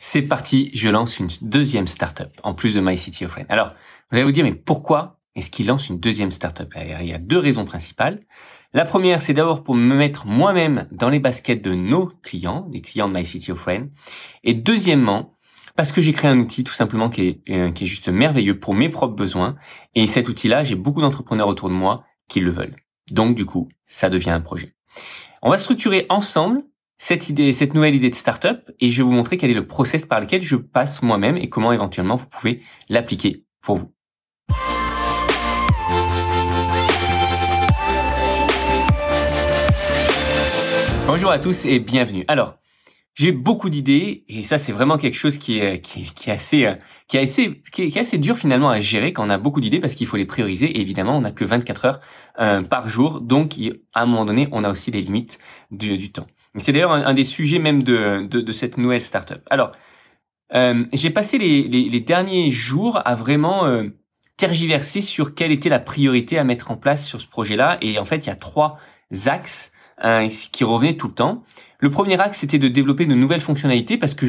C'est parti, je lance une deuxième startup, en plus de MyCityOfFriend. Alors, vous allez vous dire, mais pourquoi est-ce qu'il lance une deuxième startup? Il y a deux raisons principales. La première, c'est d'abord pour me mettre moi-même dans les baskets de nos clients, des clients de MyCityOfFriend. Et deuxièmement, parce que j'ai créé un outil tout simplement qui est juste merveilleux pour mes propres besoins. Et cet outil-là, j'ai beaucoup d'entrepreneurs autour de moi qui le veulent. Donc du coup, ça devient un projet. On va structurer ensemble cette nouvelle idée de startup et je vais vous montrer quel est le process par lequel je passe moi-même et comment éventuellement vous pouvez l'appliquer pour vous. Bonjour à tous et bienvenue. Alors, j'ai beaucoup d'idées et ça c'est vraiment quelque chose qui est assez dur finalement à gérer quand on a beaucoup d'idées parce qu'il faut les prioriser et évidemment on n'a que 24 heures par jour, donc à un moment donné on a aussi les limites du temps. C'est d'ailleurs un des sujets même de cette nouvelle startup. Alors j'ai passé les derniers jours à vraiment tergiverser sur quelle était la priorité à mettre en place sur ce projet-là et en fait il y a trois axes qui revenait tout le temps. Le premier axe, c'était de développer de nouvelles fonctionnalités parce que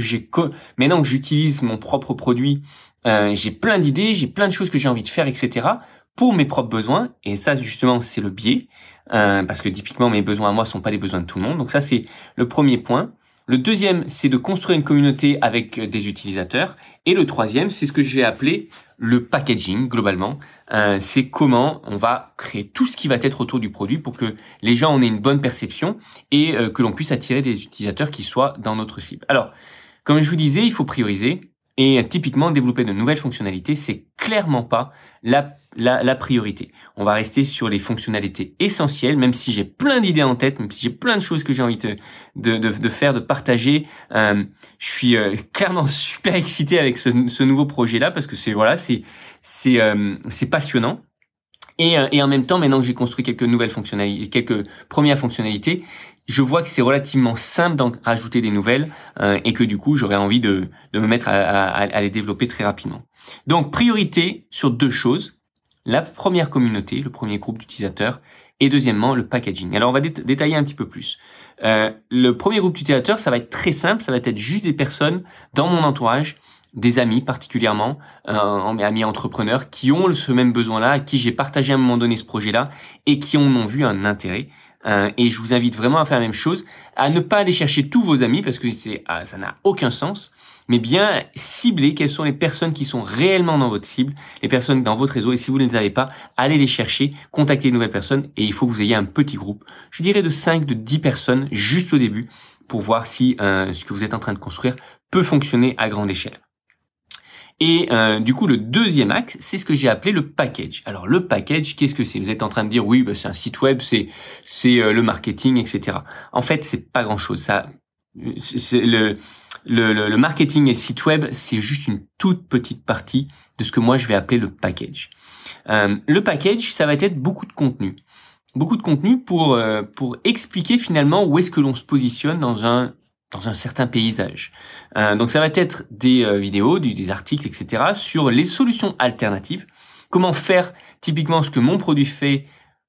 maintenant que j'utilise mon propre produit, j'ai plein d'idées, j'ai plein de choses que j'ai envie de faire, etc. pour mes propres besoins. Et ça, justement, c'est le biais parce que typiquement, mes besoins à moi sont pas les besoins de tout le monde. Donc ça, c'est le premier point. Le deuxième, c'est de construire une communauté avec des utilisateurs. Et le troisième, c'est ce que je vais appeler le packaging, globalement. C'est comment on va créer tout ce qui va être autour du produit pour que les gens en aient une bonne perception et que l'on puisse attirer des utilisateurs qui soient dans notre cible. Alors, comme je vous disais, il faut prioriser. Et typiquement, développer de nouvelles fonctionnalités, c'est clairement pas la priorité. On va rester sur les fonctionnalités essentielles, même si j'ai plein d'idées en tête, même si j'ai plein de choses que j'ai envie de faire, de partager. Je suis clairement super excité avec ce nouveau projet-là parce que c'est passionnant. Et en même temps, maintenant que j'ai construit quelques nouvelles fonctionnalités, quelques premières fonctionnalités, je vois que c'est relativement simple d'en rajouter des nouvelles et que du coup, j'aurais envie de me mettre à les développer très rapidement. Donc, priorité sur deux choses. La première communauté, le premier groupe d'utilisateurs et deuxièmement, le packaging. Alors, on va détailler un petit peu plus. Le premier groupe d'utilisateurs, ça va être très simple. Ça va être juste des personnes dans mon entourage, des amis particulièrement, amis entrepreneurs qui ont ce même besoin-là, à qui j'ai partagé à un moment donné ce projet-là et qui en ont vu un intérêt. Et je vous invite vraiment à faire la même chose, à ne pas aller chercher tous vos amis parce que ça n'a aucun sens, mais bien cibler quelles sont les personnes qui sont réellement dans votre cible, les personnes dans votre réseau. Et si vous ne les avez pas, allez les chercher, contactez de nouvelles personnes et il faut que vous ayez un petit groupe, je dirais de 5, de 10 personnes juste au début pour voir si ce que vous êtes en train de construire peut fonctionner à grande échelle. Et du coup, le deuxième axe, c'est ce que j'ai appelé le package. Alors, le package, qu'est-ce que c'est? Vous êtes en train de dire, oui, c'est un site web, c'est le marketing, etc. En fait, c'est pas grand-chose. Ça, c'est le marketing et site web, c'est juste une toute petite partie de ce que moi je vais appeler le package. Le package, ça va être beaucoup de contenu. Beaucoup de contenu pour expliquer finalement où est-ce que l'on se positionne dans un certain paysage. Donc ça va être des vidéos, des articles, etc. sur les solutions alternatives. Comment faire typiquement ce que mon produit fait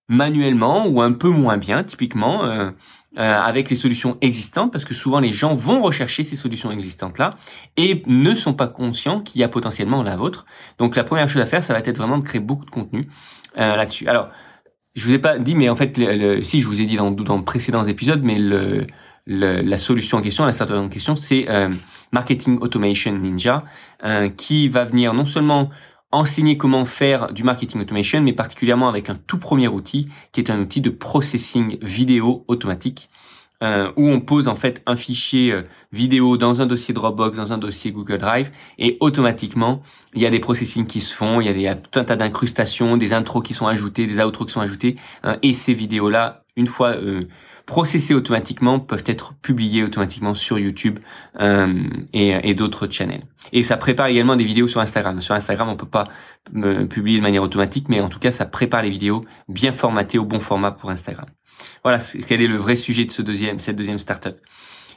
manuellement ou un peu moins bien, typiquement, avec les solutions existantes, parce que souvent les gens vont rechercher ces solutions existantes-là et ne sont pas conscients qu'il y a potentiellement la vôtre. Donc la première chose à faire, ça va être vraiment de créer beaucoup de contenu là-dessus. Alors, je vous ai pas dit, mais en fait, si je vous ai dit dans de précédents épisodes, mais la solution en question, la startup en question, c'est Marketing Automation Ninja, qui va venir non seulement enseigner comment faire du marketing automation, mais particulièrement avec un tout premier outil, qui est un outil de processing vidéo automatique, où on pose en fait un fichier vidéo dans un dossier Dropbox, dans un dossier Google Drive, et automatiquement, il y a des processing qui se font, il y a tout un tas d'incrustations, des intros qui sont ajoutées, des outros qui sont ajoutés, et ces vidéos-là, une fois processées automatiquement, peuvent être publiées automatiquement sur YouTube et d'autres channels. Et ça prépare également des vidéos sur Instagram. Sur Instagram, on peut pas publier de manière automatique, mais en tout cas, ça prépare les vidéos bien formatées au bon format pour Instagram. Voilà, quel est le vrai sujet de cette deuxième startup.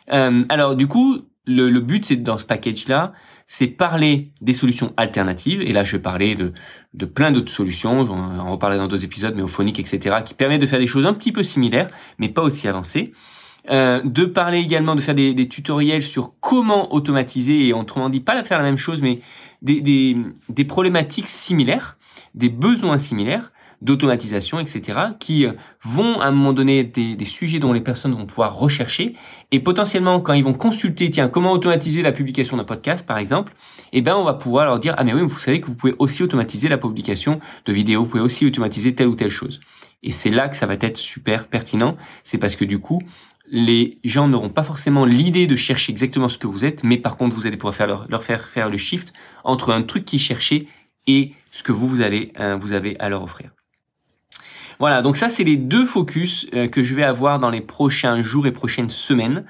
Alors du coup, le but, c'est dans ce package-là, c'est parler des solutions alternatives. Et là, je vais parler de plein d'autres solutions. On en reparlera dans d'autres épisodes, mais Auphonic, etc., qui permettent de faire des choses un petit peu similaires, mais pas aussi avancées. de parler également, de faire des tutoriels sur comment automatiser, et autrement dit, pas faire la même chose, mais des problématiques similaires, des besoins similaires d'automatisation, etc., qui vont à un moment donner des sujets dont les personnes vont pouvoir rechercher, et potentiellement quand ils vont consulter, tiens, comment automatiser la publication d'un podcast, par exemple, eh ben on va pouvoir leur dire, ah mais oui, vous savez que vous pouvez aussi automatiser la publication de vidéos, vous pouvez aussi automatiser telle ou telle chose. Et c'est là que ça va être super pertinent, c'est parce que du coup, les gens n'auront pas forcément l'idée de chercher exactement ce que vous êtes, mais par contre, vous allez pouvoir leur faire faire le shift entre un truc qu'ils cherchaient et ce que vous avez à leur offrir. Voilà, donc ça, c'est les 2 focus que je vais avoir dans les prochains jours et prochaines semaines.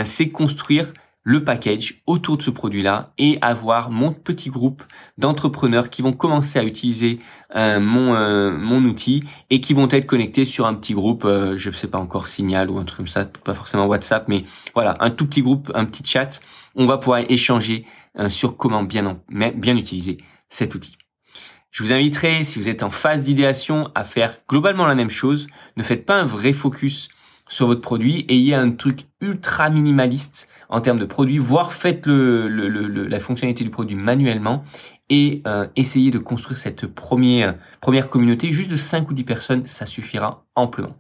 C'est construire le package autour de ce produit-là et avoir mon petit groupe d'entrepreneurs qui vont commencer à utiliser mon outil et qui vont être connectés sur un petit groupe, je ne sais pas encore, Signal ou un truc comme ça, pas forcément WhatsApp, mais voilà, un tout petit groupe, un petit chat. On va pouvoir échanger sur comment bien utiliser cet outil. Je vous inviterai, si vous êtes en phase d'idéation, à faire globalement la même chose. Ne faites pas un vrai focus sur votre produit. Ayez un truc ultra minimaliste en termes de produit, voire faites la fonctionnalité du produit manuellement et essayez de construire cette première communauté. Juste de 5 ou 10 personnes, ça suffira amplement.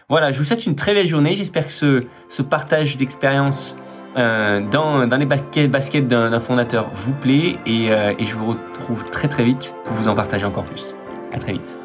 Voilà, je vous souhaite une très belle journée. J'espère que ce partage d'expérience dans les baskets d'un fondateur vous plaît et je vous retrouve très très vite pour vous en partager encore plus. À très vite.